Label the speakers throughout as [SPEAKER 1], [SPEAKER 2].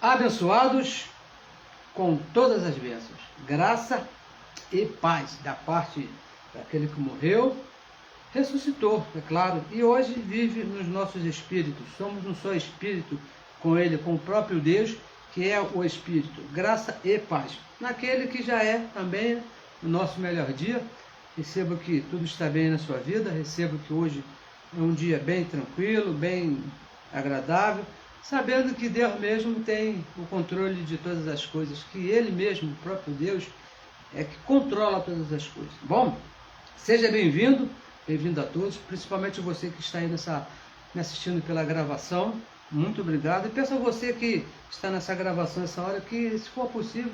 [SPEAKER 1] Abençoados com todas as bênçãos, graça e paz da parte daquele que morreu, ressuscitou, é claro, e hoje vive nos nossos espíritos. Somos um só espírito com ele, com o próprio Deus, que é o Espírito. Graça e paz. Naquele que já é também o nosso melhor dia. Recebo que tudo está bem na sua vida, recebo que hoje é um dia bem tranquilo, bem agradável, sabendo que Deus mesmo tem o controle de todas as coisas, que Ele mesmo, o próprio Deus, é que controla todas as coisas. Bom, seja bem-vindo, bem-vindo a todos, principalmente você que está aí me assistindo pela gravação. Muito obrigado. E peço a você que está nessa gravação, essa hora, que, se for possível,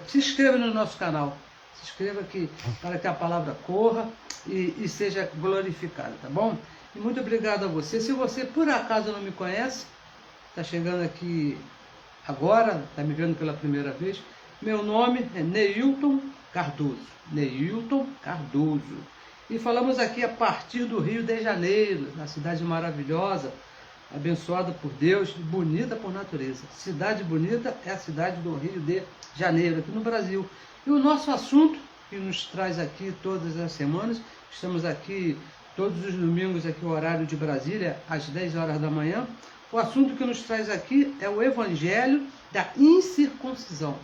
[SPEAKER 1] se inscreva no nosso canal. Se inscreva aqui para que a palavra corra e seja glorificada, tá bom? E muito obrigado a você. Se você, por acaso, não me conhece, está chegando aqui agora, está me vendo pela primeira vez, meu nome é Neilton Cardoso. Neilton Cardoso. E falamos aqui a partir do Rio de Janeiro, uma cidade maravilhosa, abençoada por Deus, bonita por natureza. Cidade bonita é a cidade do Rio de Janeiro, aqui no Brasil. E o nosso assunto, que nos traz aqui todas as semanas, estamos aqui todos os domingos, aqui o horário de Brasília, às 10 horas da manhã. O assunto que nos traz aqui é o Evangelho da Incircuncisão.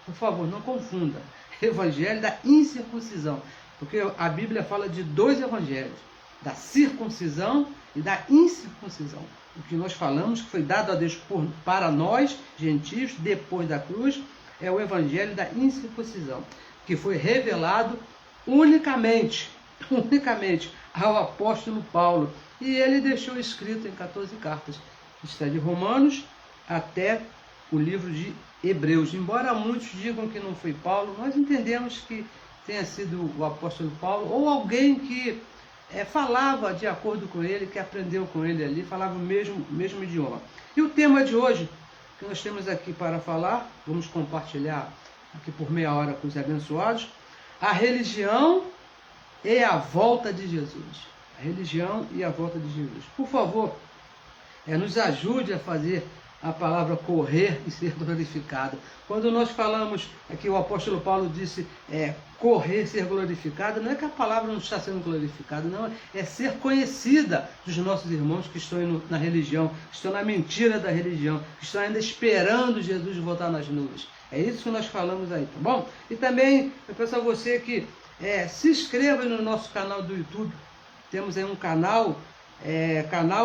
[SPEAKER 1] Por favor, não confunda. Evangelho da Incircuncisão. Porque a Bíblia fala de dois evangelhos, da circuncisão e da incircuncisão. O que nós falamos, que foi dado a Deus para nós, gentios, depois da cruz, é o evangelho da incircuncisão, que foi revelado unicamente ao apóstolo Paulo. E ele deixou escrito em 14 cartas. Está de Romanos até o livro de Hebreus. Embora muitos digam que não foi Paulo, nós entendemos que tenha sido o apóstolo Paulo ou alguém que falava de acordo com ele, que aprendeu com ele ali, falava o mesmo idioma. E o tema de hoje, que nós temos aqui para falar, vamos compartilhar aqui por meia hora com os abençoados, a religião e a volta de Jesus. A religião e a volta de Jesus. Por favor, nos ajude a fazer a palavra correr e ser glorificada. Quando nós falamos, aqui o apóstolo Paulo disse, correr, ser glorificada, não é que a palavra não está sendo glorificada, não, é ser conhecida dos nossos irmãos que estão na religião, que estão na mentira da religião, que estão ainda esperando Jesus voltar nas nuvens. É isso que nós falamos aí, tá bom? E também, eu peço a você que se inscreva no nosso canal do YouTube. Temos aí um canal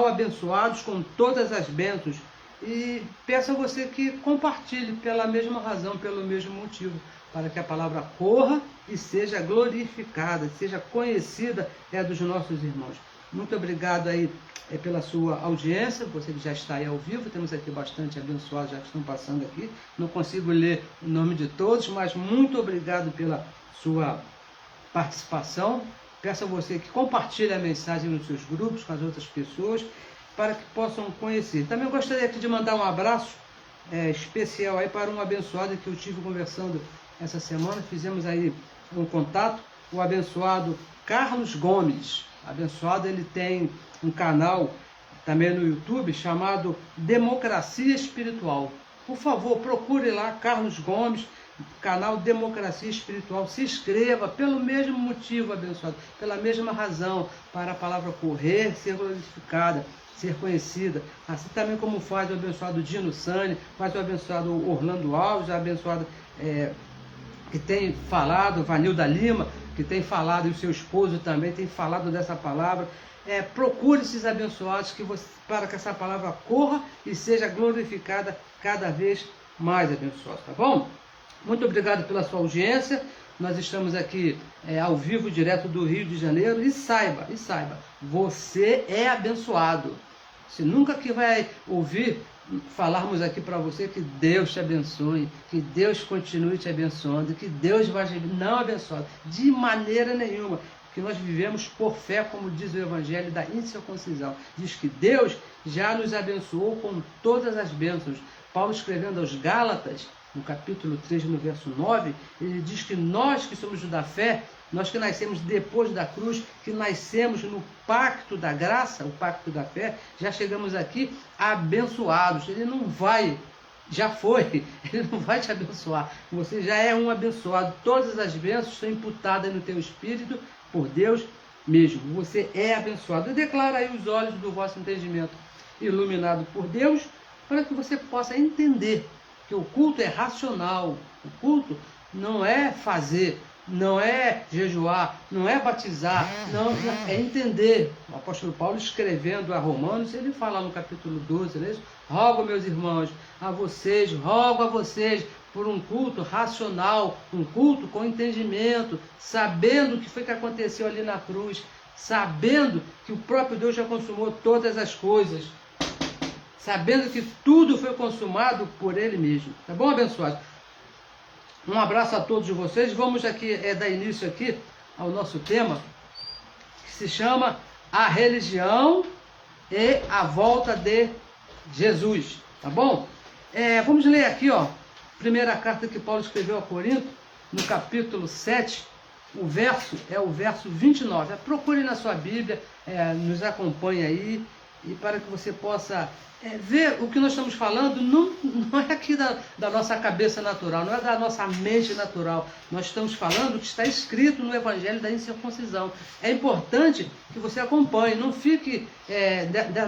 [SPEAKER 1] Abençoados com todas as bênçãos. E peço a você que compartilhe pela mesma razão, pelo mesmo motivo, para que a palavra corra e seja glorificada, seja conhecida dos nossos irmãos. Muito obrigado aí pela sua audiência, você que já está aí ao vivo, temos aqui bastante abençoados já que estão passando aqui. Não consigo ler o nome de todos, mas muito obrigado pela sua participação. Peço a você que compartilhe a mensagem nos seus grupos, com as outras pessoas, para que possam conhecer. Também gostaria aqui de mandar um abraço especial aí para um abençoado que eu tive conversando essa semana. Fizemos aí um contato, o abençoado Carlos Gomes. Abençoado, ele tem um canal também no YouTube chamado Democracia Espiritual. Por favor, procure lá, Carlos Gomes, canal Democracia Espiritual. Se inscreva pelo mesmo motivo, abençoado, pela mesma razão, para a palavra correr, ser glorificada, ser conhecida, assim também como faz o abençoado Dino Sani, faz o abençoado Orlando Alves, o abençoado que tem falado, Vanilda Lima, que tem falado, e o seu esposo também tem falado dessa palavra. Procure esses abençoados para que essa palavra corra e seja glorificada cada vez mais, abençoados, tá bom? Muito obrigado pela sua audiência. Nós estamos aqui ao vivo, direto do Rio de Janeiro. E saiba, você é abençoado. Você nunca que vai ouvir falarmos aqui para você que Deus te abençoe, que Deus continue te abençoando, que Deus vai não abençoar de maneira nenhuma. Que nós vivemos por fé, como diz o Evangelho da Incircuncisão. Diz que Deus já nos abençoou com todas as bênçãos. Paulo, escrevendo aos Gálatas, no capítulo 3, no verso 9, ele diz que nós que somos da fé, nós que nascemos depois da cruz, que nascemos no pacto da graça, o pacto da fé, já chegamos aqui abençoados. Ele não vai já foi, ele não vai te abençoar. Você já é um abençoado. Todas as bênçãos são imputadas no teu espírito por Deus mesmo. Você é abençoado. E declara aí os olhos do vosso entendimento iluminado por Deus, para que você possa entender que o culto é racional. O culto não é fazer, não é jejuar, não é batizar, não, é entender. O apóstolo Paulo, escrevendo a Romanos, ele fala no capítulo 12, não é isso? Rogo, meus irmãos, rogo a vocês, por um culto racional, um culto com entendimento, sabendo o que foi que aconteceu ali na cruz, sabendo que o próprio Deus já consumou todas as coisas, sabendo que tudo foi consumado por Ele mesmo. Tá bom, abençoado? Um abraço a todos vocês. Vamos aqui dar início aqui ao nosso tema, que se chama A Religião e a Volta de Jesus. Tá bom? Vamos ler aqui, ó, primeira carta que Paulo escreveu a Corinto, no capítulo 7, o verso 29. Procure na sua Bíblia, nos acompanhe aí, e para que você possa ver o que nós estamos falando, não é aqui da nossa cabeça natural, não é da nossa mente natural. Nós estamos falando o que está escrito no Evangelho da Incircuncisão. É importante que você acompanhe, não fique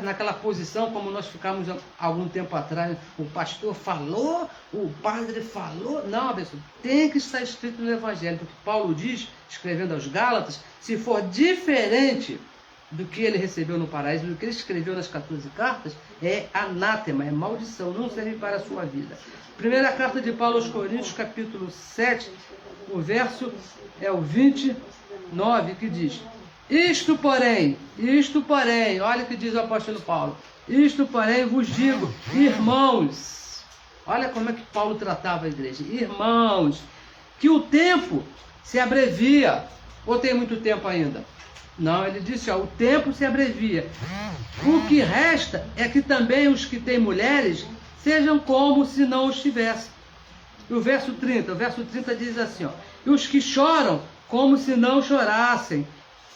[SPEAKER 1] naquela posição como nós ficamos há algum tempo atrás. O pastor falou, o padre falou. Não, abençoado, tem que estar escrito no Evangelho, porque Paulo diz, escrevendo aos Gálatas, se for diferente do que ele recebeu no paraíso, do que ele escreveu nas 14 cartas, é anátema, é maldição, não serve para a sua vida. Primeira carta de Paulo aos Coríntios, capítulo 7, o verso é o 29, que diz: Isto porém, olha o que diz o apóstolo Paulo, isto porém vos digo, irmãos, olha como é que Paulo tratava a igreja, irmãos, que o tempo se abrevia, ou tem muito tempo ainda? Não, ele disse, o tempo se abrevia. O que resta é que também os que têm mulheres sejam como se não os tivessem. E o verso 30 diz assim, e os que choram como se não chorassem,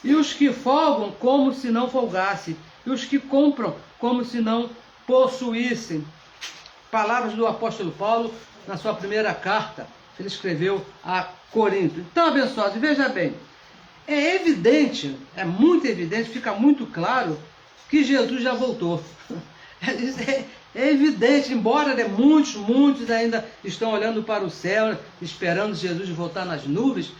[SPEAKER 1] e os que folgam como se não folgassem, e os que compram como se não possuíssem. Palavras do apóstolo Paulo na sua primeira carta, que ele escreveu a Corinto. Então, abençoados, veja bem, é evidente, é muito evidente, fica muito claro que Jesus já voltou. É evidente, embora muitos ainda estão olhando para o céu, esperando Jesus voltar nas nuvens,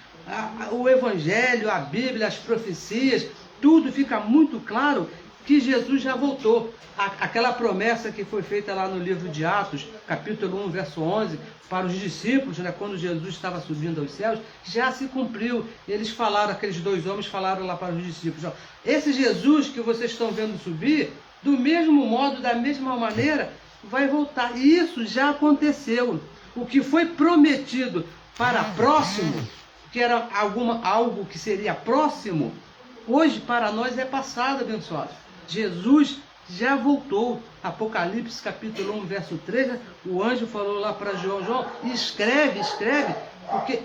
[SPEAKER 1] o Evangelho, a Bíblia, as profecias, tudo fica muito claro que Jesus já voltou. Aquela promessa que foi feita lá no livro de Atos, capítulo 1, verso 11, para os discípulos, quando Jesus estava subindo aos céus, já se cumpriu. Eles falaram, aqueles dois homens falaram lá para os discípulos, esse Jesus que vocês estão vendo subir, do mesmo modo, da mesma maneira, vai voltar. E isso já aconteceu. O que foi prometido para próximo, que era algo que seria próximo, hoje para nós é passado, abençoados. Jesus já voltou. Apocalipse capítulo 1, verso 3, o anjo falou lá para João, escreve, porque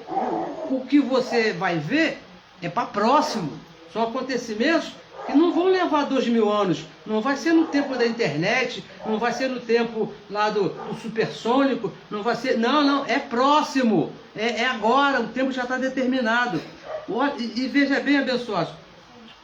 [SPEAKER 1] o que você vai ver é para próximo. São acontecimentos que não vão levar 2000 anos, não vai ser no tempo da internet, não vai ser no tempo lá do supersônico, não vai ser, não, é próximo, é agora, o tempo já está determinado. E veja bem, abençoados,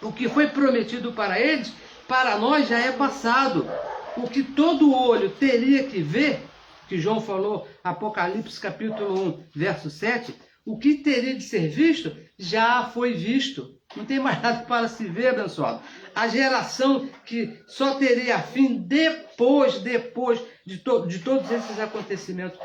[SPEAKER 1] o que foi prometido para eles, para nós já é passado. O que todo olho teria que ver, que João falou, Apocalipse capítulo 1, verso 7, o que teria de ser visto, já foi visto. Não tem mais nada para se ver, abençoado. A geração que só teria fim depois de todos esses acontecimentos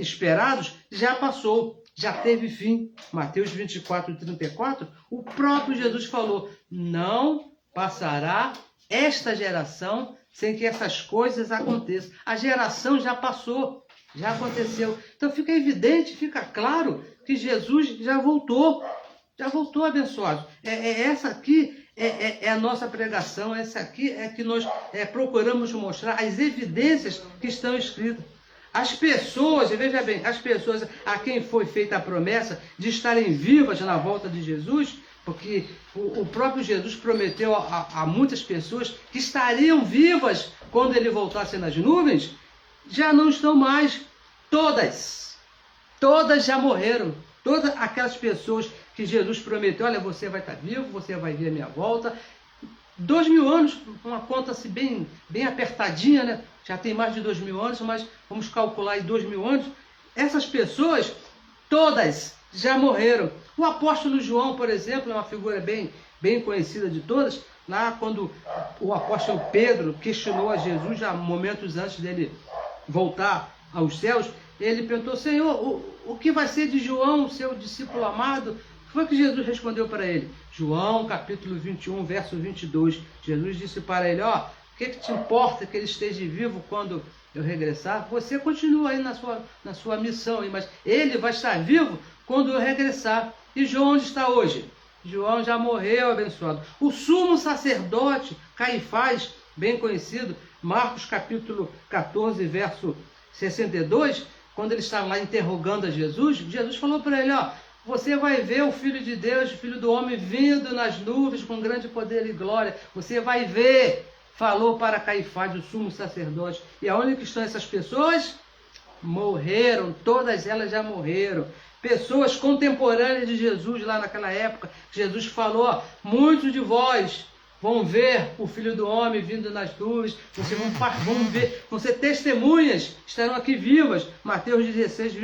[SPEAKER 1] esperados, já passou, já teve fim. Mateus 24, 34, o próprio Jesus falou, não passará esta geração sem que essas coisas aconteçam. A geração já passou, já aconteceu. Então fica evidente, fica claro que Jesus já voltou, abençoado. Essa aqui é a nossa pregação, essa aqui é que nós procuramos mostrar as evidências que estão escritas. As pessoas, veja bem, as pessoas a quem foi feita a promessa de estarem vivas na volta de Jesus, porque o próprio Jesus prometeu a muitas pessoas que estariam vivas quando ele voltasse nas nuvens, já não estão mais. Todas já morreram. Todas aquelas pessoas que Jesus prometeu, olha, você vai estar vivo, você vai ver a minha volta. 2000 anos, uma conta assim bem apertadinha, né? Já tem mais de 2000 anos, mas vamos calcular aí 2000 anos. Essas pessoas, todas já morreram. O apóstolo João, por exemplo, é uma figura bem conhecida de todas. Lá quando o apóstolo Pedro questionou a Jesus, já momentos antes dele voltar aos céus, ele perguntou, Senhor, o que vai ser de João, seu discípulo amado? O que foi que Jesus respondeu para ele? João, capítulo 21, verso 22. Jesus disse para ele, ó, o que te importa que ele esteja vivo quando eu regressar? Você continua aí na sua missão, aí, mas ele vai estar vivo quando eu regressar. E João onde está hoje? João já morreu, abençoado. O sumo sacerdote, Caifás, bem conhecido, Marcos capítulo 14, verso 62, quando ele estava lá interrogando a Jesus, Jesus falou para ele, ó, você vai ver o Filho de Deus, o Filho do Homem, vindo nas nuvens com grande poder e glória. Você vai ver, falou para Caifás, o sumo sacerdote. E aonde que estão essas pessoas? Morreram, todas elas já morreram. Pessoas contemporâneas de Jesus lá naquela época, Jesus falou, ó, muitos de vós vão ver o Filho do Homem vindo nas nuvens, vocês vão ver, vão ser testemunhas, estarão aqui vivas. Mateus 16,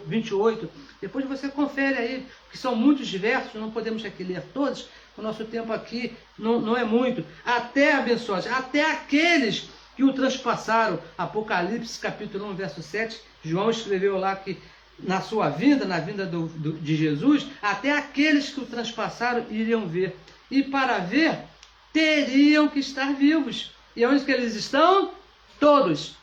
[SPEAKER 1] 28. Depois você confere aí, que são muitos versos, não podemos aqui ler todos, o nosso tempo aqui não é muito. Até, abençoados, até aqueles que o transpassaram. Apocalipse capítulo 1, verso 7, João escreveu lá que na sua vinda, na vinda de Jesus, até aqueles que o transpassaram iriam ver. E para ver, teriam que estar vivos. E onde que eles estão? Todos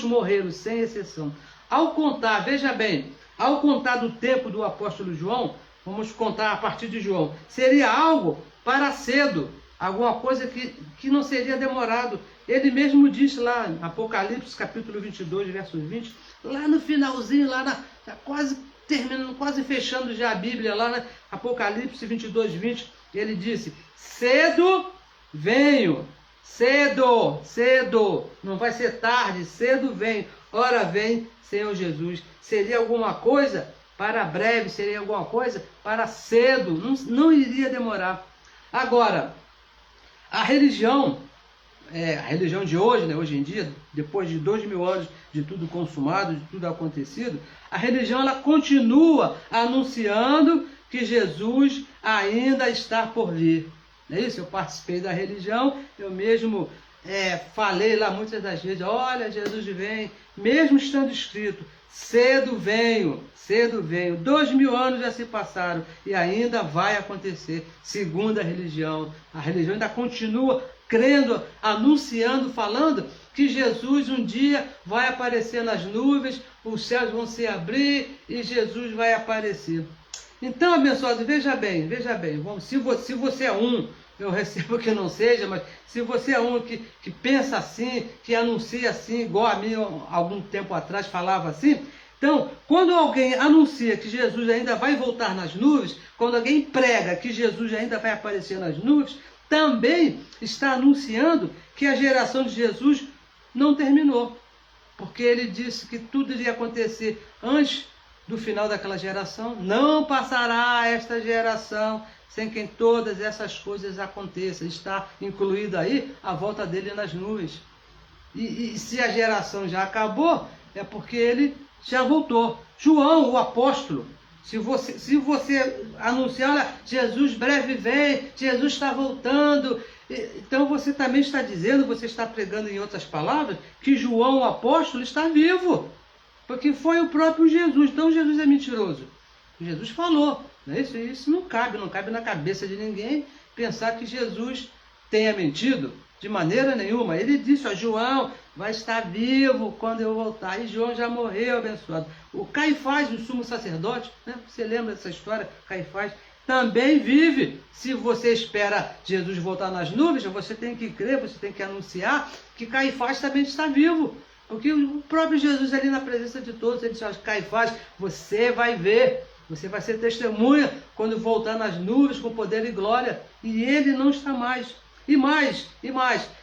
[SPEAKER 1] morreram, sem exceção. Ao contar, veja bem, ao contar do tempo do apóstolo João, vamos contar a partir de João, seria algo para cedo, alguma coisa que não seria demorado. Ele mesmo disse lá, Apocalipse capítulo 22, verso 20, lá no finalzinho, quase terminando, quase fechando já a Bíblia, lá na Apocalipse 22, 20, ele disse, cedo venho, cedo, não vai ser tarde, cedo venho, ora vem Senhor Jesus. Seria alguma coisa para breve, seria alguma coisa para cedo, não iria demorar. Agora, a religião de hoje, né, hoje em dia, depois de 2000 anos de tudo consumado, de tudo acontecido, a religião ela continua anunciando que Jesus ainda está por vir. Não é isso? Eu participei da religião, eu mesmo falei lá muitas das vezes, olha, Jesus vem, mesmo estando escrito, cedo venho, 2000 anos já se passaram e ainda vai acontecer, segundo a religião ainda continua crendo, anunciando, falando que Jesus um dia vai aparecer nas nuvens, os céus vão se abrir e Jesus vai aparecer. Então, abençoado, veja bem, se você é eu recebo que não seja, mas se você é que pensa assim, que anuncia assim, igual a mim algum tempo atrás falava assim, então, quando alguém anuncia que Jesus ainda vai voltar nas nuvens, quando alguém prega que Jesus ainda vai aparecer nas nuvens, também está anunciando que a geração de Jesus não terminou, porque ele disse que tudo iria acontecer antes do final daquela geração. Não passará esta geração sem que todas essas coisas aconteçam. Está incluído aí a volta dele nas nuvens. E se a geração já acabou, é porque ele já voltou. João, o apóstolo, se você anunciar, olha, Jesus breve vem, Jesus está voltando, então você também está dizendo, você está pregando em outras palavras, que João, o apóstolo, está vivo. Porque foi o próprio Jesus. Então Jesus é mentiroso. Jesus falou. Não é isso? Isso não cabe na cabeça de ninguém pensar que Jesus tenha mentido. De maneira nenhuma. Ele disse, ó, João vai estar vivo quando eu voltar. E João já morreu, abençoado. O Caifás, o sumo sacerdote, né? Você lembra dessa história? Caifás também vive. Se você espera Jesus voltar nas nuvens, você tem que crer, você tem que anunciar que Caifás também está vivo. Porque o próprio Jesus ali na presença de todos, ele disse, Caifás, você vai ver, você vai ser testemunha quando voltar nas nuvens com poder e glória. E ele não está mais. E mais,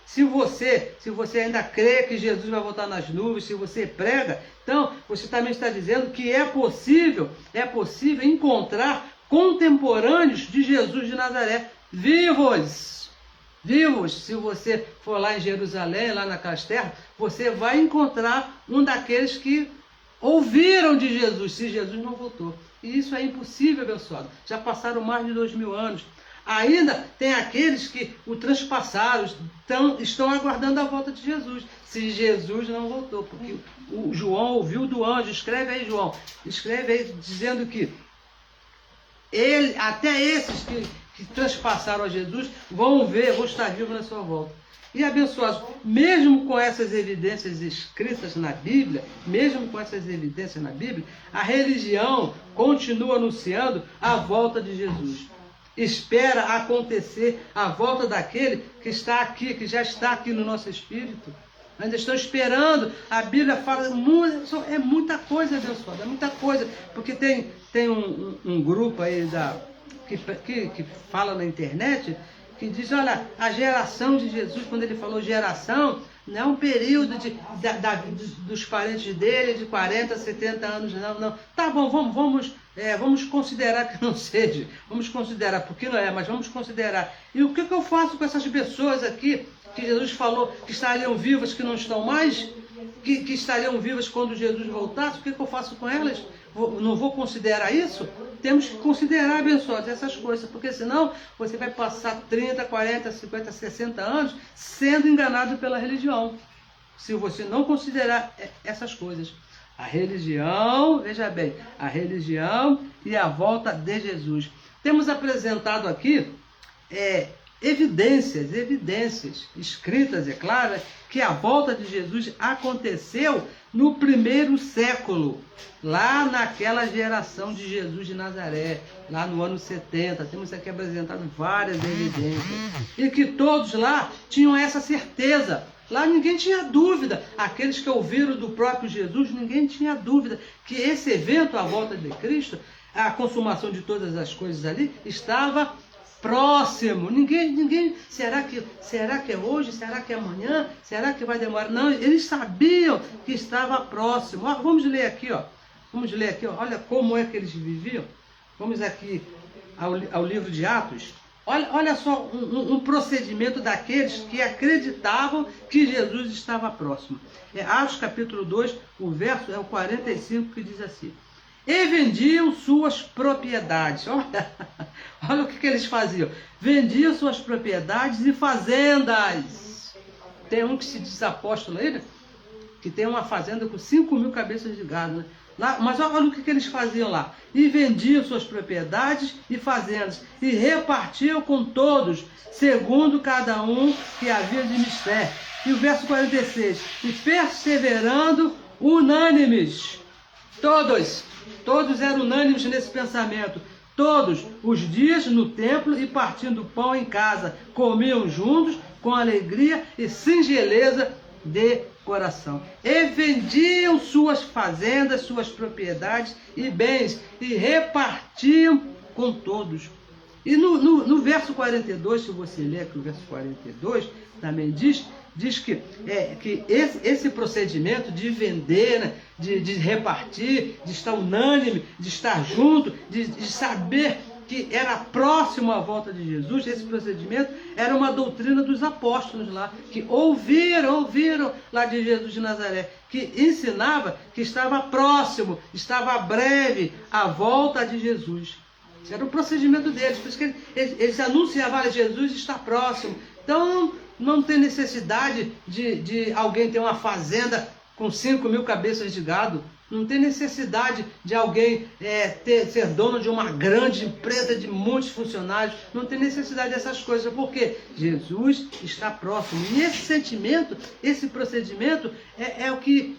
[SPEAKER 1] se você ainda crê que Jesus vai voltar nas nuvens, se você prega, então você também está dizendo que é possível encontrar contemporâneos de Jesus de Nazaré, vivos. Se você for lá em Jerusalém, lá naquelas terras, você vai encontrar um daqueles que ouviram de Jesus, se Jesus não voltou. E isso é impossível, abençoado. Já passaram mais de 2000 anos. Ainda tem aqueles que o transpassaram, estão aguardando a volta de Jesus, se Jesus não voltou. Porque o João ouviu do anjo. Escreve aí, João. Escreve aí dizendo que até esses que transpassaram a Jesus vão estar vivos na sua volta. E abençoados, mesmo com essas evidências escritas na Bíblia, a religião continua anunciando a volta de Jesus. Espera acontecer a volta daquele que está aqui, que já está aqui no nosso espírito. Ainda estão esperando. A Bíblia fala, é muita coisa, abençoada, é muita coisa. Porque tem um grupo aí que fala na internet, que diz, olha, a geração de Jesus, quando ele falou geração, não é um período dos parentes dele de 40, 70 anos, não. Tá bom, vamos considerar que não seja. Vamos considerar, porque não é, mas vamos considerar. E o que eu faço com essas pessoas aqui, que Jesus falou que estariam vivas, que não estão mais, que estariam vivas quando Jesus voltasse? O que eu faço com elas? Não vou considerar isso? Temos que considerar, abençoados, essas coisas, porque senão você vai passar 30, 40, 50, 60 anos sendo enganado pela religião, se você não considerar essas coisas. A religião, veja bem, a religião e a volta de Jesus. Temos apresentado aqui evidências escritas, é claro, que a volta de Jesus aconteceu no primeiro século, lá naquela geração de Jesus de Nazaré, lá no ano 70. Temos aqui apresentado várias evidências, e que todos lá tinham essa certeza. Lá ninguém tinha dúvida. Aqueles que ouviram do próprio Jesus, ninguém tinha dúvida que esse evento, a volta de Cristo, a consumação de todas as coisas ali, estava próximo. Ninguém, será que é hoje? Será que é amanhã? Será que vai demorar? Não, eles sabiam que estava próximo. Vamos ler aqui, ó. Olha como é que eles viviam. Vamos aqui ao livro de Atos. Olha só um procedimento daqueles que acreditavam que Jesus estava próximo. Atos capítulo 2, o verso é o 45, que diz assim: e vendiam suas propriedades. Olha o que eles faziam. Vendiam suas propriedades e fazendas. Tem um que se diz apóstolo aí, né? Que tem uma fazenda com 5.000 cabeças de gado, né? Mas olha o que eles faziam lá. E vendiam suas propriedades e fazendas, e repartiam com todos, segundo cada um que havia de mister. E o verso 46. E perseverando unânimes. Todos eram unânimes nesse pensamento. Todos os dias no templo e partindo pão em casa, comiam juntos com alegria e singeleza de coração. E vendiam suas fazendas, suas propriedades e bens, e repartiam com todos. E no verso 42, se você ler aqui o verso 42, também diz que esse procedimento de vender, né, de repartir, de estar unânime, de estar junto, de saber que era próximo à volta de Jesus, esse procedimento era uma doutrina dos apóstolos lá, que ouviram lá de Jesus de Nazaré, que ensinava que estava próximo, estava breve a volta de Jesus. Esse era o procedimento deles, por isso que eles anunciavam, olha, Jesus está próximo. Então não tem necessidade de alguém ter uma fazenda com 5.000 cabeças de gado. Não tem necessidade de alguém ser dono de uma grande empresa de muitos funcionários. Não tem necessidade dessas coisas, porque Jesus está próximo. E esse sentimento, esse procedimento é o que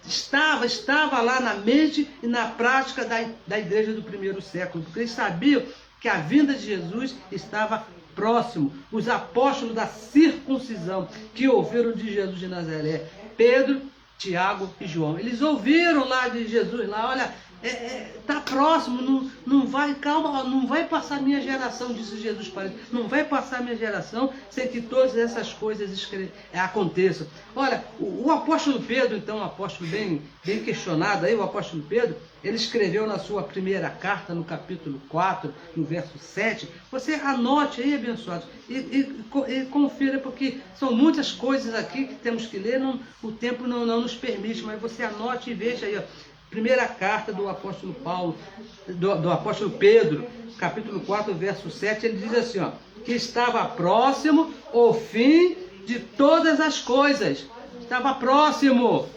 [SPEAKER 1] estava lá na mente e na prática da igreja do primeiro século. Porque eles sabiam que a vinda de Jesus estava próximo. Os apóstolos da circuncisão que ouviram de Jesus de Nazaré, Pedro, Tiago e João, eles ouviram lá de Jesus, lá, olha, Está próximo, não vai, calma, não vai passar minha geração, disse Jesus para ele, não vai passar minha geração sem que todas essas coisas aconteçam. Olha, o apóstolo Pedro, então, um apóstolo bem questionado aí, o apóstolo Pedro, ele escreveu na sua primeira carta, no capítulo 4, no verso 7, você anote aí, abençoados, e confira, porque são muitas coisas aqui que temos que ler, o tempo não nos permite, mas você anote e veja aí, ó, primeira carta do apóstolo Paulo, do apóstolo Pedro, capítulo 4, verso 7, ele diz assim, ó, que estava próximo o fim de todas as coisas. Estava próximo.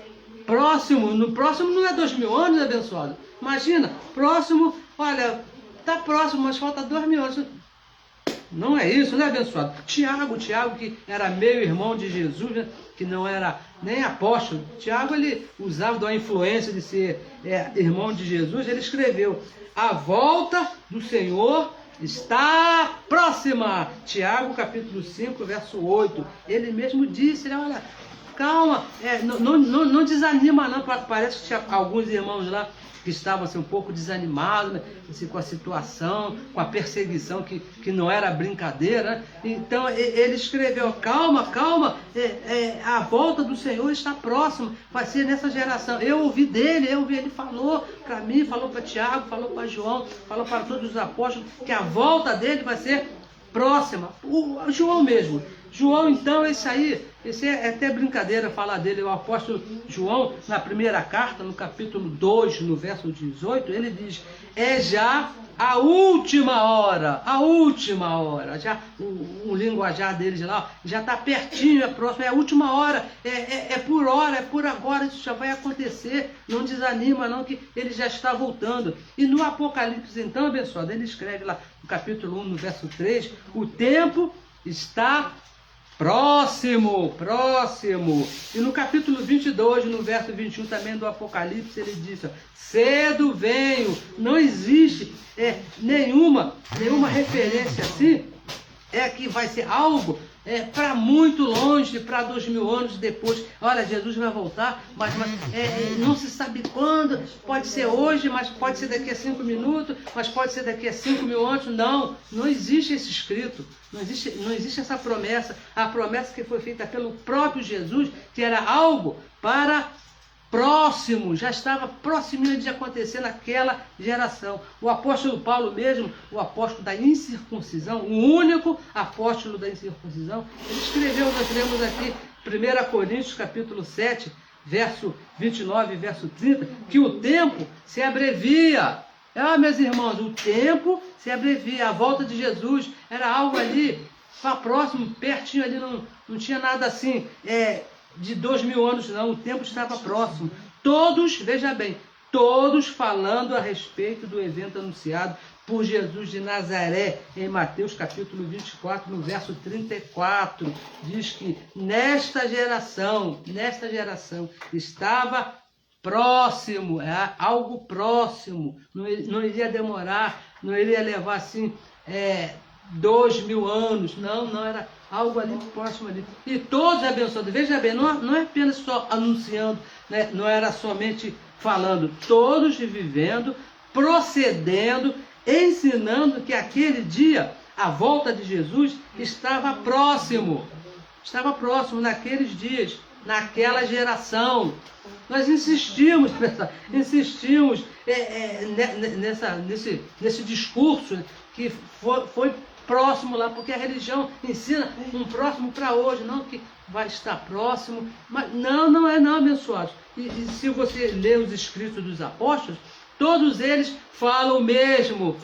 [SPEAKER 1] No próximo não é 2000 anos, abençoado. Imagina, próximo, olha, está próximo, mas falta 2000 anos. Não é isso, né, abençoado? Tiago, que era meio irmão de Jesus, né, que não era nem apóstolo. Tiago, ele usava da influência de ser irmão de Jesus, ele escreveu, a volta do Senhor está próxima. Tiago, capítulo 5, verso 8. Ele mesmo disse, né, olha, calma, não desanima não, parece que tinha alguns irmãos lá que estavam assim, um pouco desanimados, né, assim, com a situação, com a perseguição, que não era brincadeira, né? Então ele escreveu, calma, a volta do Senhor está próxima, vai ser nessa geração. Eu ouvi ele falou para mim, falou para Tiago, falou para João, falou para todos os apóstolos, que a volta dele vai ser próxima. O João mesmo. João, então, esse é até brincadeira falar dele, o apóstolo João, na primeira carta, no capítulo 2, no verso 18, ele diz, é já a última hora, já o linguajar dele lá, já está pertinho, é próximo, é a última hora, é por agora, isso já vai acontecer, não desanima não, que ele já está voltando. E no Apocalipse, então, abençoado, ele escreve lá no capítulo 1, no verso 3, o tempo está próximo. E no capítulo 22, no verso 21 também do Apocalipse, ele diz, ó, cedo venho. Não existe nenhuma referência assim, que vai ser algo para muito longe, para 2000 anos depois. Olha, Jesus vai voltar, mas não se sabe quando, pode ser hoje, mas pode ser daqui a 5 minutos, mas pode ser daqui a 5.000 anos. Não existe esse escrito, não existe essa promessa. A promessa que foi feita pelo próprio Jesus, que era algo para próximo, já estava próximo de acontecer naquela geração. O apóstolo Paulo mesmo, o apóstolo da incircuncisão, o único apóstolo da incircuncisão, ele escreveu, nós lemos aqui, 1 Coríntios capítulo 7, verso 29 e verso 30, que o tempo se abrevia. Meus irmãos, o tempo se abrevia, a volta de Jesus era algo ali, próximo, pertinho ali, não tinha nada assim, de 2000 anos não, o tempo estava próximo. Todos, veja bem, todos falando a respeito do evento anunciado por Jesus de Nazaré, em Mateus capítulo 24, no verso 34, diz que nesta geração estava próximo, algo próximo, não iria demorar, não iria levar assim 2000 anos, não era algo ali próximo ali. E todos abençoados, veja bem, não é apenas só anunciando, né? Não era somente falando, todos vivendo, procedendo, ensinando que aquele dia, a volta de Jesus, estava próximo naqueles dias, naquela geração. Nós insistimos nesse discurso que foi próximo lá, porque a religião ensina um próximo para hoje, não que vai estar próximo, mas não é não, abençoados. E se você ler os escritos dos apóstolos, todos eles falam mesmo,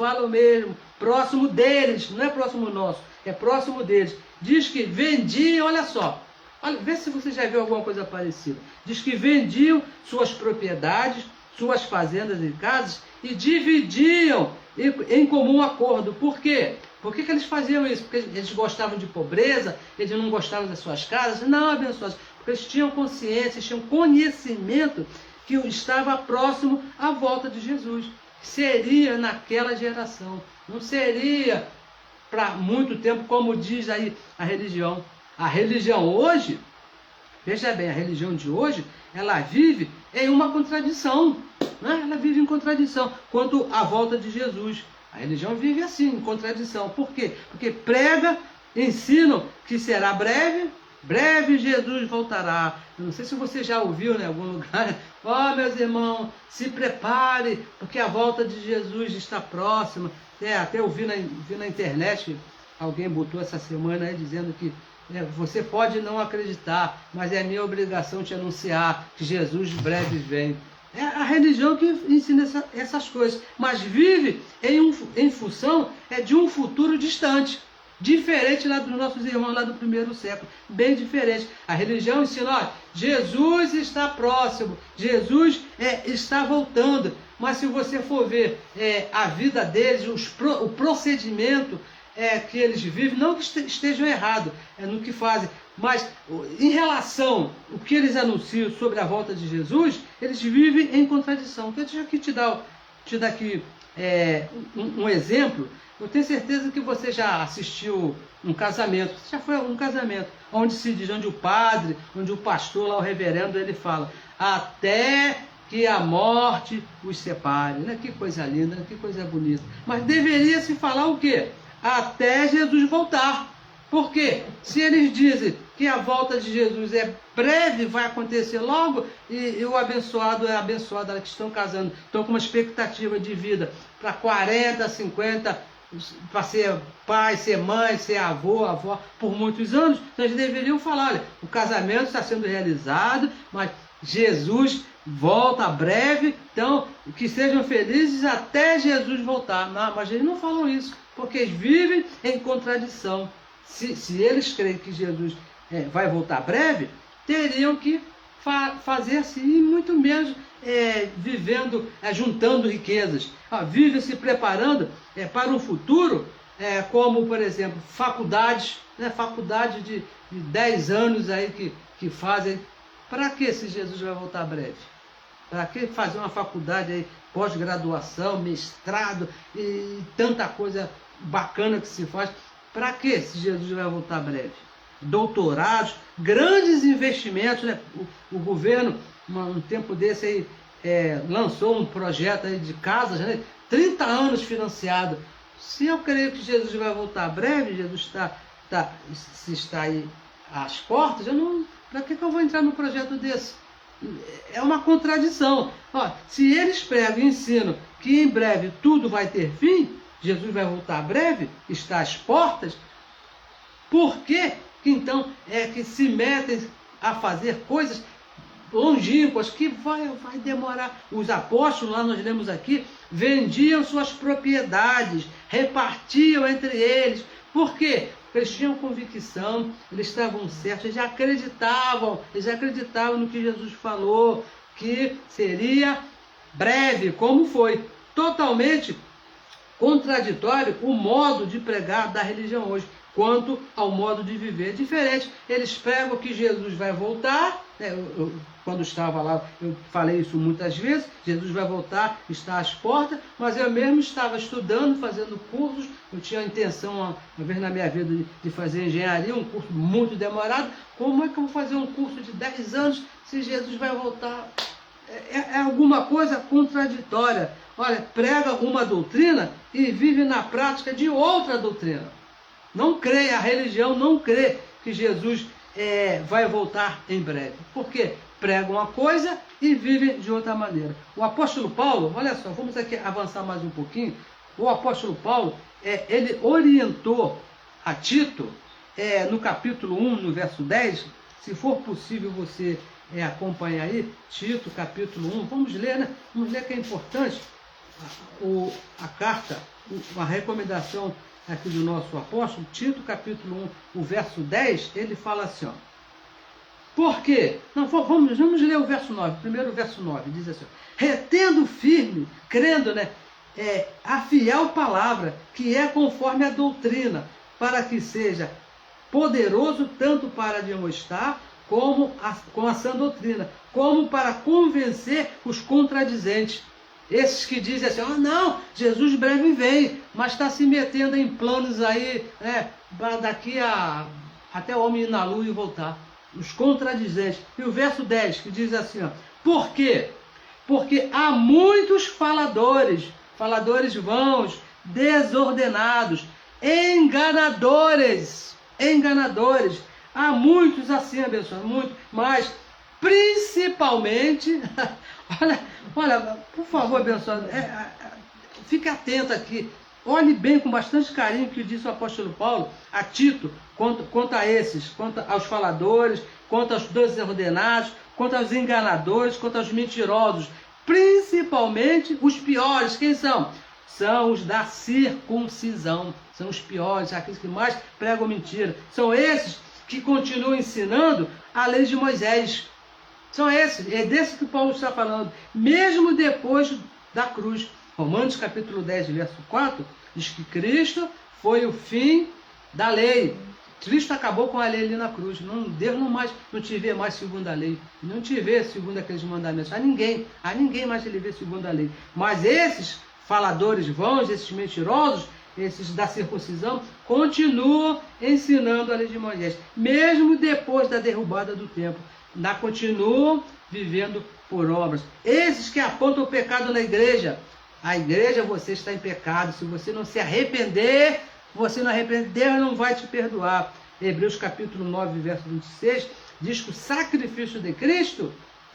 [SPEAKER 1] próximo deles, não é próximo nosso, é próximo deles. Diz que vendiam, olha só, vê se você já viu alguma coisa parecida. Diz que vendiam suas propriedades, suas fazendas e casas e dividiam em comum acordo. Por quê? Por que eles faziam isso? Porque eles gostavam de pobreza, eles não gostavam das suas casas? Não, abençoados, porque eles tinham consciência, tinham conhecimento que estava próximo à volta de Jesus. Seria naquela geração, não seria para muito tempo, como diz aí a religião. A religião hoje, veja bem, a religião de hoje, ela vive em uma contradição. né? Ela vive em contradição quanto à volta de Jesus. A religião vive assim, em contradição. Por quê? Porque prega, ensinam que será breve, breve Jesus voltará. Eu não sei se você já ouviu em algum lugar. Ó, meus irmãos, se prepare, porque a volta de Jesus está próxima. Até eu vi na internet, alguém botou essa semana aí dizendo que você pode não acreditar, mas é minha obrigação te anunciar que Jesus breve vem. É a religião que ensina essas coisas, mas vive em função de um futuro distante, diferente lá dos nossos irmãos lá do primeiro século, bem diferente. A religião ensina, ó, Jesus está próximo, Jesus está voltando, mas se você for ver a vida deles, o procedimento que eles vivem, não que estejam errados no que fazem, mas em relação ao que eles anunciam sobre a volta de Jesus, eles vivem em contradição. Deixa eu aqui te dar aqui um exemplo. Eu tenho certeza que você já assistiu um casamento, já foi a um casamento, onde o padre, onde o pastor, lá o reverendo, ele fala, até que a morte os separe. Né? Que coisa linda, que coisa bonita. Mas deveria se falar o quê? Até Jesus voltar. Por quê? Se eles dizem que a volta de Jesus é breve, vai acontecer logo, e o abençoado é a abençoada, que estão casando, estão com uma expectativa de vida para 40, 50, para ser pai, ser mãe, ser avô, avó, por muitos anos, então eles deveriam falar, olha, o casamento está sendo realizado, mas Jesus volta breve, então que sejam felizes até Jesus voltar. Não, mas eles não falam isso, porque eles vivem em contradição. Se eles creem que Jesus vai voltar breve, teriam que fazer assim, e muito menos vivendo, juntando riquezas. Vive se preparando para um futuro, como, por exemplo, faculdades, faculdade de 10 anos aí que fazem. Para que se Jesus vai voltar breve? Para que fazer uma faculdade aí, pós-graduação, mestrado e tanta coisa bacana que se faz? Para que se Jesus vai voltar breve? Doutorados, grandes investimentos, né? O governo, um tempo desse aí, lançou um projeto aí de casas, né? 30 anos financiado. Se eu creio que Jesus vai voltar breve, Jesus se está aí às portas, para que eu vou entrar num projeto desse? É uma contradição. Se eles pregam e ensinam que em breve tudo vai ter fim, Jesus vai voltar breve, está às portas, por que então que se metem a fazer coisas longínquas, que vai demorar? Os apóstolos, lá nós lemos aqui, vendiam suas propriedades, repartiam entre eles. Por quê? Porque eles tinham convicção, eles estavam certos, eles já acreditavam no que Jesus falou, que seria breve, como foi. Totalmente contraditório o modo de pregar da religião hoje, quanto ao modo de viver diferente. Eles pregam que Jesus vai voltar, quando estava lá, eu falei isso muitas vezes, Jesus vai voltar, está às portas, mas eu mesmo estava estudando, fazendo cursos, eu tinha a intenção, uma vez na minha vida, de fazer engenharia, um curso muito demorado. Como é que eu vou fazer um curso de 10 anos se Jesus vai voltar? É alguma coisa contraditória. Olha, prega uma doutrina e vive na prática de outra doutrina. Não crê, a religião não crê que Jesus vai voltar em breve. Por quê? Prega uma coisa e vive de outra maneira. O apóstolo Paulo, olha só, vamos aqui avançar mais um pouquinho. O apóstolo Paulo, ele orientou a Tito, no capítulo 1, no verso 10, se for possível você acompanhar aí, Tito, capítulo 1, vamos ler, né? Vamos ler que é importante. A carta, uma recomendação aqui do nosso apóstolo, Tito, capítulo 1, o verso 10, ele fala assim, ó. Por quê? Não, vamos ler o verso 9, primeiro o verso 9, diz assim, retendo firme, crendo, né, a fiel palavra, que é conforme a doutrina, para que seja poderoso tanto para demonstrar com a sã doutrina, como para convencer os contradizentes. Esses que dizem assim, não, Jesus breve vem, mas está se metendo em planos aí, daqui até o homem ir na lua e voltar. Os contradizentes. E o verso 10, que diz assim, porque porque há muitos faladores vãos, desordenados, enganadores. Há muitos assim, abençoados, muito, mas principalmente, olha, por favor, abençoado, fique atento aqui, olhe bem com bastante carinho o que disse o apóstolo Paulo a Tito, quanto a esses, quanto aos faladores, quanto aos desordenados, quanto aos enganadores, quanto aos mentirosos, principalmente os piores. Quem são? São os da circuncisão, são os piores, aqueles que mais pregam mentira, são esses que continuam ensinando a lei de Moisés. São esses, é desse que Paulo está falando, mesmo depois da cruz. Romanos capítulo 10, verso 4, diz que Cristo foi o fim da lei. Cristo acabou com a lei ali na cruz. Deus não te vê mais segundo a lei. Não te vê segundo aqueles mandamentos. A ninguém mais ele vê segundo a lei. Mas esses faladores vãos, esses mentirosos, esses da circuncisão, continuam ensinando a lei de Moisés. Mesmo depois da derrubada do templo. Ainda continuam vivendo por obras. Esses que apontam o pecado na igreja. A igreja, você está em pecado. Se você não se arrepender, Deus não vai te perdoar. Hebreus capítulo 9, verso 26, diz que o sacrifício de Cristo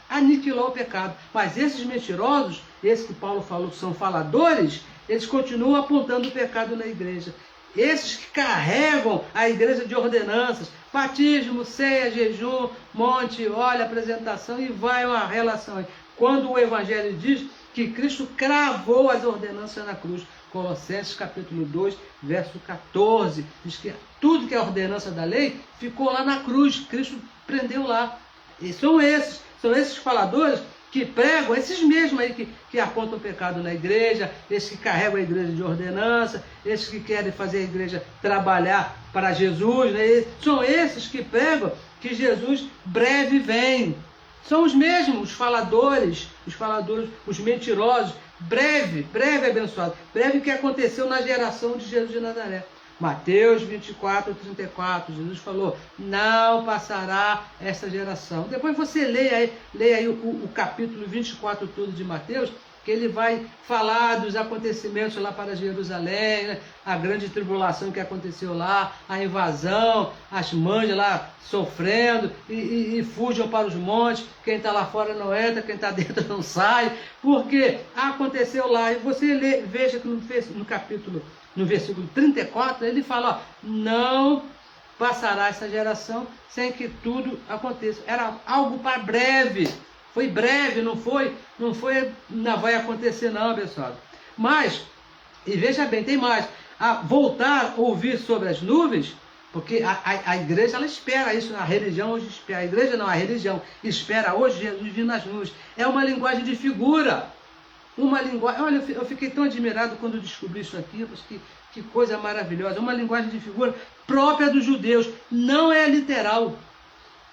[SPEAKER 1] aniquilou o pecado. Mas esses mentirosos, esses que Paulo falou que são faladores, eles continuam apontando o pecado na igreja. Esses que carregam a igreja de ordenanças, batismo, ceia, jejum, monte, óleo, apresentação, e vai uma relação. Quando o evangelho diz que Cristo cravou as ordenanças na cruz, Colossenses capítulo 2, verso 14, diz que tudo que é ordenança da lei ficou lá na cruz, Cristo prendeu lá. E são esses faladores que pregam, esses mesmos aí que apontam o pecado na igreja, esses que carregam a igreja de ordenança, esses que querem fazer a igreja trabalhar para Jesus, né? São esses que pregam que Jesus breve vem. São os mesmos, os faladores, os mentirosos, breve abençoado, breve que aconteceu na geração de Jesus de Nazaré. Mateus 24, 34, Jesus falou, não passará essa geração. Depois você leia aí o capítulo 24 todo de Mateus, que ele vai falar dos acontecimentos lá para Jerusalém, né? A grande tribulação que aconteceu lá, a invasão, as mães lá sofrendo e fujam para os montes, quem está lá fora não entra, quem está dentro não sai, porque aconteceu lá. E você veja que no capítulo, no versículo 34, ele fala, ó, não passará essa geração sem que tudo aconteça. Era algo para breve. Foi breve, não vai acontecer não, pessoal. Mas, e veja bem, tem mais. A voltar a ouvir sobre as nuvens, porque a igreja, ela espera isso, a religião hoje espera. A igreja não, a religião espera hoje Jesus vir nas nuvens. É uma linguagem de figura. Uma linguagem, olha, eu fiquei tão admirado quando descobri isso aqui, que coisa maravilhosa. Uma linguagem de figura própria dos judeus, não é literal.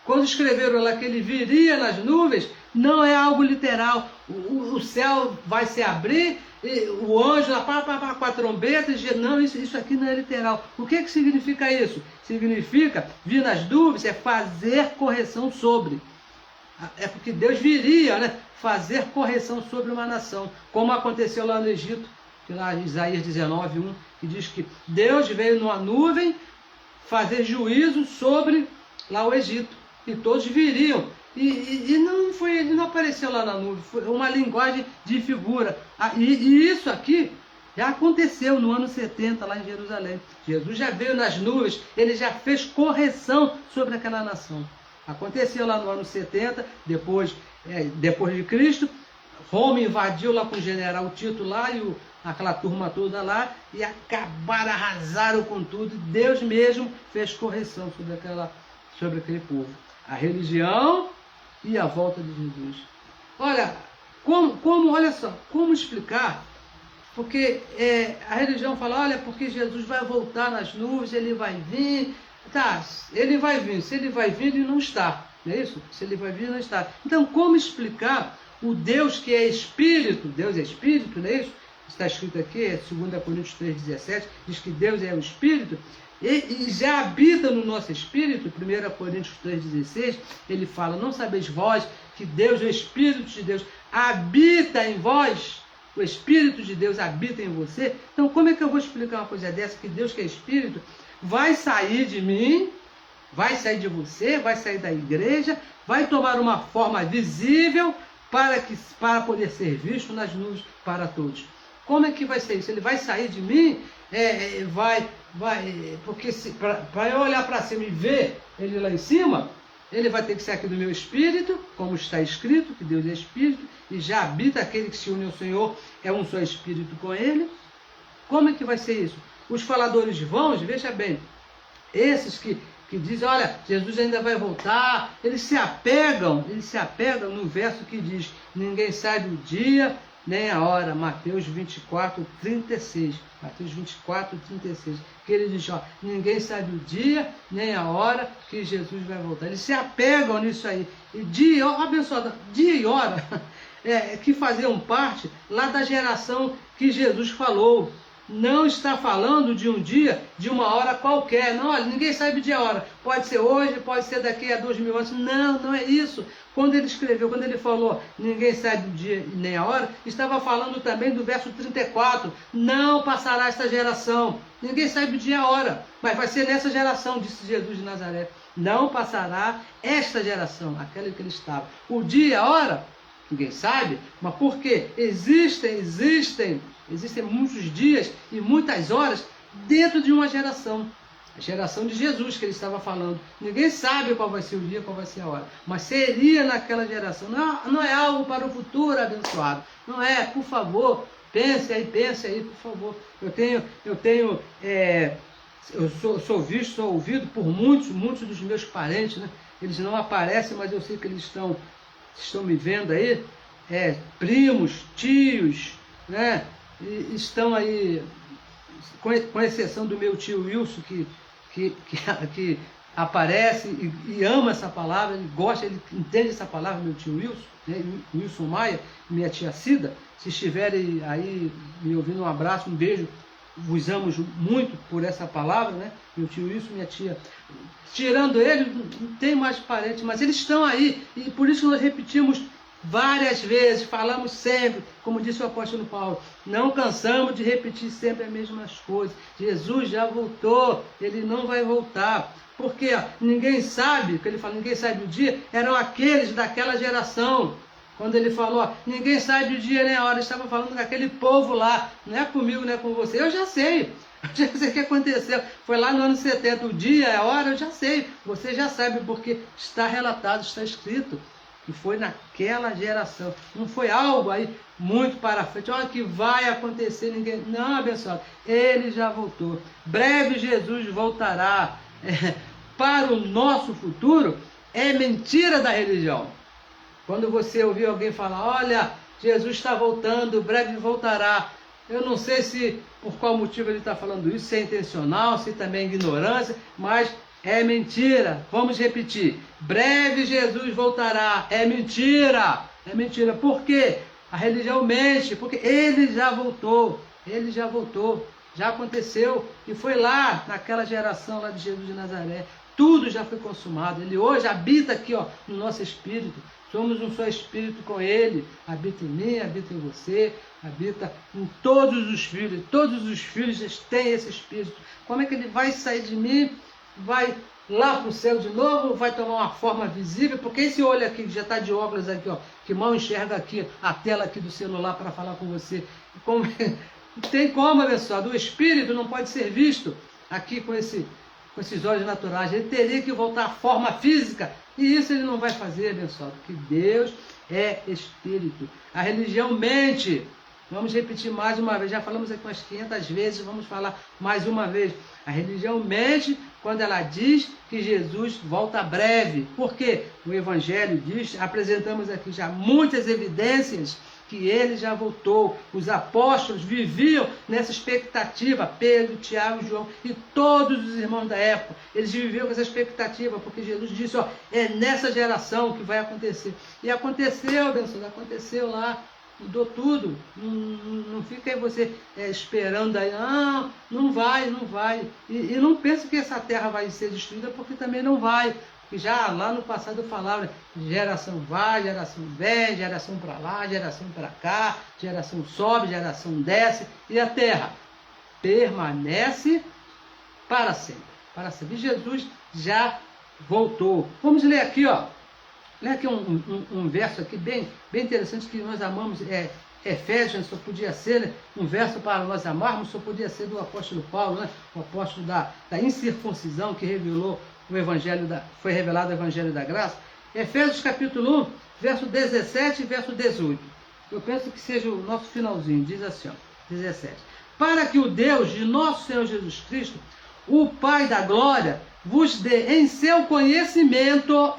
[SPEAKER 1] Quando escreveram lá que ele viria nas nuvens, não é algo literal. O céu vai se abrir, e o anjo lá com a trombeta, não, isso aqui não é literal. O que significa isso? Significa, vir nas nuvens é fazer correção sobre. É porque Deus viria, né, fazer correção sobre uma nação, como aconteceu lá no Egito, que lá em Isaías 19, 1, que diz que Deus veio numa nuvem fazer juízo sobre lá o Egito. E todos viriam. E ele não apareceu lá na nuvem, foi uma linguagem de figura. E isso aqui já aconteceu no ano 70 lá em Jerusalém. Jesus já veio nas nuvens, ele já fez correção sobre aquela nação. Aconteceu lá no ano 70, depois de Cristo. Roma invadiu lá com o general Tito lá e aquela turma toda lá e acabaram, arrasaram com tudo. Deus mesmo fez correção sobre aquele povo. A religião e a volta de Jesus. Olha, olha só, como explicar? Porque a religião fala, olha, porque Jesus vai voltar nas nuvens, ele vai vir. Tá, ele vai vir. Se ele vai vir, ele não está. Não é isso? Se ele vai vir, ele não está. Então, como explicar o Deus que é Espírito? Deus é Espírito, não é isso? Está escrito aqui, 2 Coríntios 3,17, diz que Deus é o Espírito. e já habita no nosso espírito. 1 Coríntios 3,16, ele fala: não sabeis vós que Deus, o Espírito de Deus, habita em vós? O Espírito de Deus habita em você? Então como é que eu vou explicar uma coisa dessa, que Deus, que é Espírito, vai sair de mim, vai sair de você, vai sair da igreja, vai tomar uma forma visível para poder ser visto nas nuvens para todos? Como é que vai ser isso? Ele vai sair de mim? Porque para eu olhar para cima e ver ele lá em cima, ele vai ter que ser aqui do meu espírito, como está escrito, que Deus é espírito, e já habita aquele que se une ao Senhor, é um só espírito com ele. Como é que vai ser isso? Os faladores de vãos, veja bem, esses que dizem: olha, Jesus ainda vai voltar, eles se apegam no verso que diz: ninguém sabe o dia nem a hora, Mateus 24:36. Mateus 24:36. Que ele diz: ó, ninguém sabe o dia nem a hora que Jesus vai voltar. Eles se apegam nisso aí. E dia, ó, abençoado, dia e hora, que faziam parte lá da geração que Jesus falou. Não está falando de um dia, de uma hora qualquer. Não, olha, ninguém sabe de hora. Pode ser hoje, pode ser daqui a 2000 anos. Não, não é isso. Quando ele escreveu, quando ele falou, ninguém sabe o dia nem a hora, estava falando também do verso 34. Não passará esta geração. Ninguém sabe o dia e a hora. Mas vai ser nessa geração, disse Jesus de Nazaré. Não passará esta geração, aquela que ele estava. O dia e a hora, ninguém sabe. Mas por quê? Existem muitos dias e muitas horas dentro de uma geração. A geração de Jesus que ele estava falando. Ninguém sabe qual vai ser o dia, qual vai ser a hora. Mas seria naquela geração. Não é algo para o futuro, abençoado. Não é, por favor, pense aí, por favor. Eu sou visto, sou ouvido por muitos dos meus parentes, né? Eles não aparecem, mas eu sei que eles estão me vendo aí. Primos, tios, né? E estão aí, com exceção do meu tio Wilson, que aparece e ama essa palavra, ele gosta, ele entende essa palavra, meu tio Wilson, né? Wilson Maia, minha tia Cida. Se estiverem aí me ouvindo, um abraço, um beijo, vos amo muito por essa palavra, né? Meu tio Wilson, minha tia. Tirando ele, não tem mais parente, mas eles estão aí, e por isso nós repetimos várias vezes, falamos sempre, como disse o apóstolo Paulo, não cansamos de repetir sempre as mesmas coisas. Jesus já voltou, ele não vai voltar. Porque ninguém sabe, que ele fala, ninguém sabe o dia, eram aqueles daquela geração. Quando ele falou, ninguém sabe o dia nem a hora, ele estava falando daquele povo lá, não é comigo, não é com você. Eu já sei o que aconteceu. Foi lá no ano 70, o dia, a hora, eu já sei. Você já sabe, porque está relatado, está escrito. Que foi naquela geração. Não foi algo aí muito para frente. Olha que vai acontecer, ninguém... Não, abençoado. Ele já voltou. Breve Jesus voltará. Para o nosso futuro, é mentira da religião. Quando você ouvir alguém falar, olha, Jesus está voltando, breve voltará. Eu não sei se por qual motivo ele está falando isso, se é intencional, se também é ignorância, mas... é mentira. Vamos repetir. Breve Jesus voltará. É mentira. É mentira. Por quê? A religião mente. Porque ele já voltou. Ele já voltou. Já aconteceu. E foi lá, naquela geração lá de Jesus de Nazaré. Tudo já foi consumado. Ele hoje habita aqui, ó, no nosso espírito. Somos um só espírito com ele. Habita em mim, habita em você, habita em todos os filhos. Todos os filhos têm esse espírito. Como é que ele vai sair de mim? Vai lá para o céu de novo, vai tomar uma forma visível, porque esse olho aqui, que já está de óculos aqui, ó, que mal enxerga aqui, a tela aqui do celular para falar com você. Como, tem como, abençoado? O espírito não pode ser visto aqui com esses olhos naturais. Ele teria que voltar à forma física, e isso ele não vai fazer, abençoado, porque Deus é espírito. A religião mente. Vamos repetir mais uma vez, já falamos aqui umas 500 vezes, vamos falar mais uma vez. A religião mente quando ela diz que Jesus volta breve. Por quê? O Evangelho diz, apresentamos aqui já muitas evidências que ele já voltou. Os apóstolos viviam nessa expectativa, Pedro, Tiago, João e todos os irmãos da época. Eles viviam com essa expectativa, porque Jesus disse, ó, é nessa geração que vai acontecer. E aconteceu, abençoado, aconteceu lá Mudou tudo. Não fica aí você esperando aí, não vai. E não pense que essa terra vai ser destruída, porque também não vai. Porque já lá no passado eu falava, geração vai, geração vem, geração para lá, geração para cá, geração sobe, geração desce, e a terra permanece para sempre. Para sempre. E Jesus já voltou. Vamos ler aqui, ó. Lê aqui um verso aqui bem interessante que nós amamos, Efésios, só podia ser, né, um verso para nós amarmos, só podia ser do apóstolo Paulo, né, o apóstolo da incircuncisão que revelou o evangelho foi revelado o evangelho da graça. Efésios capítulo 1, verso 17 e verso 18. Eu penso que seja o nosso finalzinho, diz assim, ó, 17. Para que o Deus de nosso Senhor Jesus Cristo, o Pai da glória, vos dê em seu conhecimento,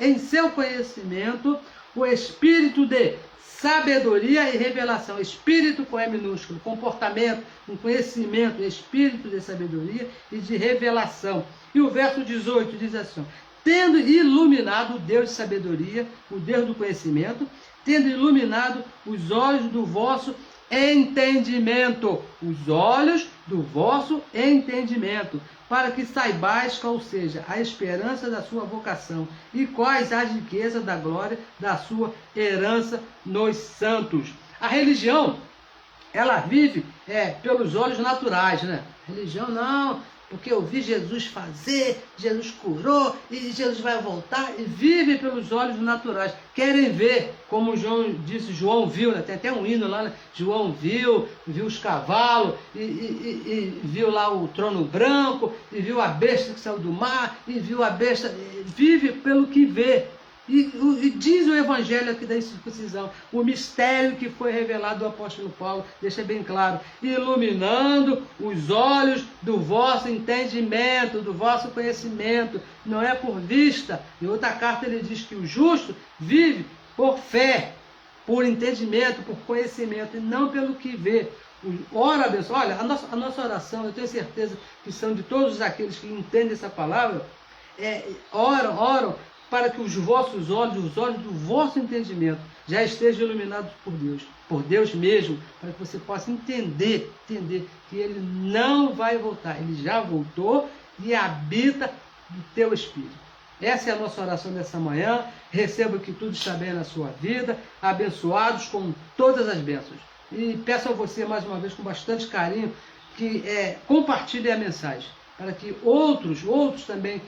[SPEAKER 1] o espírito de sabedoria e revelação. Espírito com E minúsculo, comportamento, um conhecimento, espírito de sabedoria e de revelação. E o verso 18 diz assim, tendo iluminado o Deus de sabedoria, o Deus do conhecimento, tendo iluminado os olhos do vosso entendimento, os olhos do vosso entendimento, para que saibais qual seja a esperança da sua vocação e quais as riquezas da glória da sua herança nos santos. A religião, ela vive pelos olhos naturais, né? Religião não, porque eu vi Jesus fazer, Jesus curou e Jesus vai voltar, e vive pelos olhos naturais. Querem ver, como João disse, João viu, né? Tem até um hino lá, né? João viu os cavalos, e viu lá o trono branco, e viu a besta que saiu do mar, e viu a besta, vive pelo que vê. E diz o evangelho aqui da incircuncisão, o mistério que foi revelado do apóstolo Paulo, deixa bem claro, iluminando os olhos do vosso entendimento, do vosso conhecimento, não é por vista. Em outra carta ele diz que o justo vive por fé, por entendimento, por conhecimento, e não pelo que vê. Ora, Deus, olha, a nossa oração, eu tenho certeza que são de todos aqueles que entendem essa palavra, oram, para que os vossos olhos, os olhos do vosso entendimento, já estejam iluminados por Deus mesmo, para que você possa entender que Ele não vai voltar, Ele já voltou e habita no teu espírito. Essa é a nossa oração dessa manhã. Receba que tudo está bem na sua vida, abençoados com todas as bênçãos. E peço a você, mais uma vez, com bastante carinho, que compartilhe a mensagem, para que outros também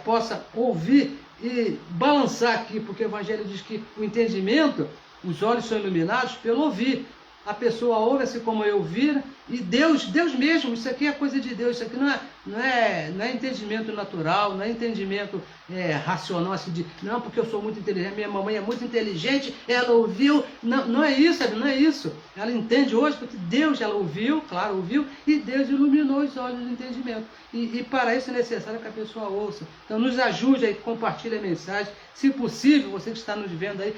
[SPEAKER 1] possam ouvir e balançar aqui, porque o Evangelho diz que o entendimento, os olhos são iluminados pelo ouvir. A pessoa ouve assim como eu ouvir, e Deus mesmo, isso aqui é coisa de Deus, isso aqui não é entendimento natural, não é entendimento racional, assim de, não, porque eu sou muito inteligente, minha mamãe é muito inteligente, ela ouviu, não é isso, sabe? Não é isso. Ela entende hoje porque Deus, ela ouviu, claro, ouviu, e Deus iluminou os olhos do entendimento. E para isso é necessário que a pessoa ouça. Então nos ajude aí, compartilhe a mensagem. Se possível, você que está nos vendo aí,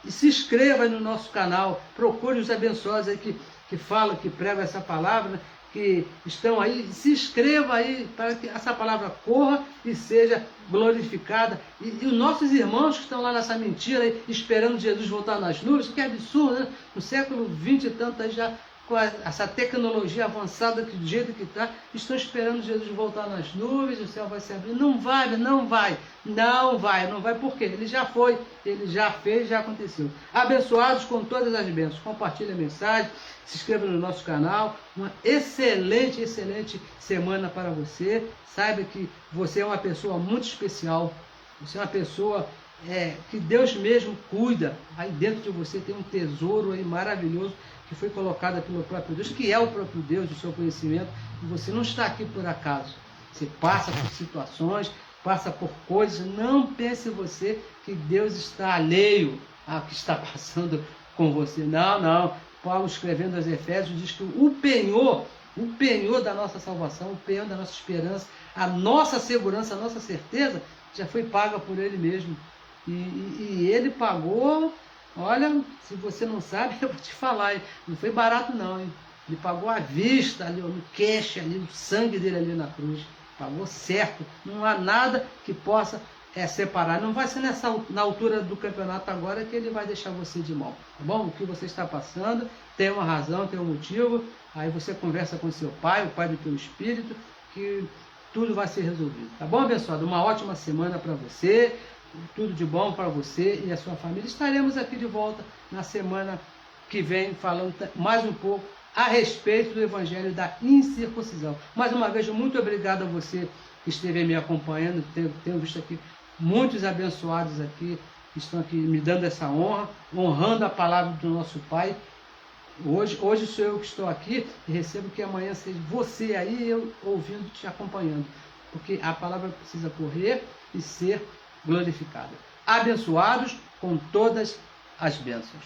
[SPEAKER 1] se inscreva aí no nosso canal, procure os abençoados aí que falam, que pregam essa palavra, né, que estão aí, se inscreva aí para que essa palavra corra e seja glorificada. E os nossos irmãos que estão lá nessa mentira aí, esperando Jesus voltar nas nuvens, que é absurdo, né? No século 20 e tanto aí já, com essa tecnologia avançada que do jeito que está, estão esperando Jesus voltar nas nuvens, o céu vai se abrir. Não vai, por quê? Ele já foi, ele já fez, já aconteceu. Abençoados com todas as bênçãos. Compartilhe a mensagem, se inscreva no nosso canal. Uma excelente semana para você. Saiba que você é uma pessoa muito especial, você é uma pessoa que Deus mesmo cuida. Aí dentro de você tem um tesouro aí maravilhoso, que foi colocada pelo próprio Deus, que é o próprio Deus, o seu conhecimento, e você não está aqui por acaso. Você passa por situações, passa por coisas, não pense você que Deus está alheio ao que está passando com você. Não. Paulo, escrevendo aos Efésios, diz que o penhor da nossa salvação, o penhor da nossa esperança, a nossa segurança, a nossa certeza, já foi paga por Ele mesmo. E Ele pagou. Olha, se você não sabe, eu vou te falar, hein? Não foi barato não, hein? Ele pagou à vista, ali, no cash, ali, o sangue dele ali na cruz. Pagou certo. Não há nada que possa separar. Não vai ser na altura do campeonato agora que ele vai deixar você de mão. Tá bom? O que você está passando tem uma razão, tem um motivo. Aí você conversa com seu pai, o pai do teu espírito, que tudo vai ser resolvido. Tá bom, abençoado? Uma ótima semana para você. Tudo de bom para você e a sua família. Estaremos aqui de volta na semana que vem falando mais um pouco a respeito do evangelho da incircuncisão. Mais uma vez, muito obrigado a você que esteve me acompanhando. Tenho visto aqui muitos abençoados aqui, que estão aqui me dando essa honra, honrando a palavra do nosso Pai. Hoje sou eu que estou aqui e recebo que amanhã seja você aí, eu ouvindo, te acompanhando. Porque a palavra precisa correr e ser glorificada. Abençoados com todas as bênçãos.